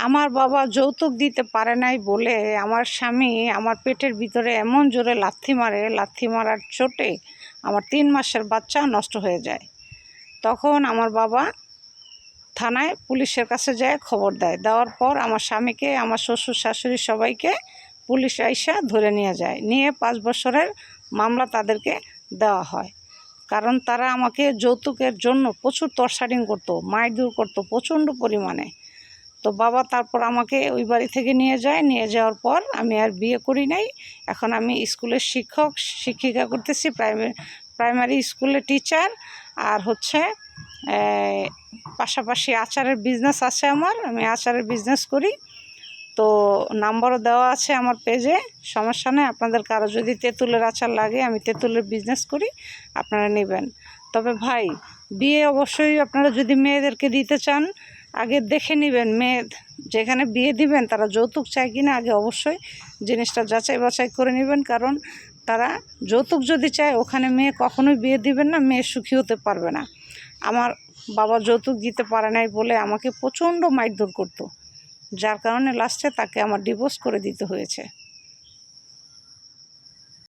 আমার বাবা যৌতুক দিতে পারে নাই বলে আমার স্বামী আমার পেটের ভিতরে এমন জোরে লাথি মারে, লাথি মারার চোটে আমার 3 মাসের বাচ্চা নষ্ট হয়ে যায়। তখন আমার বাবা থানায় পুলিশের কাছে যায় খবর দেয়। দেওয়ার পর আমার স্বামীকে, আমার শ্বশুর শাশুড়ি সবাইকে পুলিশ আইসা ধরে নিয়ে যায়। নিয়ে 5 বছরের মামলা তাদেরকে দেওয়া হয়। কারণ তারা আমাকে যৌতুকের জন্য প্রচুর টর্চারিং করতো, মারধর করতো প্রচণ্ড পরিমাণে। তো বাবা তারপর আমাকে ওই বাড়ি থেকে নিয়ে যায়। নিয়ে যাওয়ার পর আমি আর বিয়ে করি নাই। এখন আমি স্কুলের শিক্ষিকা করতেছি, প্রাইমারি স্কুলের টিচার। আর পাশাপাশি আচারের বিজনেস আছে আমার, আমি আচারের বিজনেস করি। তো নাম্বারও দেওয়া আছে আমার পেজে, সমস্যা নেই। আপনাদের কারো যদি তেঁতুলের আচার লাগে, আমি তেঁতুলের বিজনেস করি, আপনারা নেবেন। তবে ভাই, বিয়ে অবশ্যই আপনারা যদি মেয়েদেরকে দিতে চান আগে দেখে নেবেন মেয়ে যেখানে বিয়ে দিবেন তারা যৌতুক চায় কিনা আগে অবশ্যই জিনিসটা যাচাই বাছাই করে নেবেন। কারণ তারা যৌতুক যদি চায় ওখানে মেয়ে কখনোই বিয়ে দিবেন না, মেয়ে সুখী হতে পারবে না। আমার বাবা যৌতুক দিতে পারে নাই বলে আমাকে প্রচণ্ড মারধর করতো, যার কারণে লাস্টে তাকে আমার ডিভোর্স করে দিতে হয়েছে।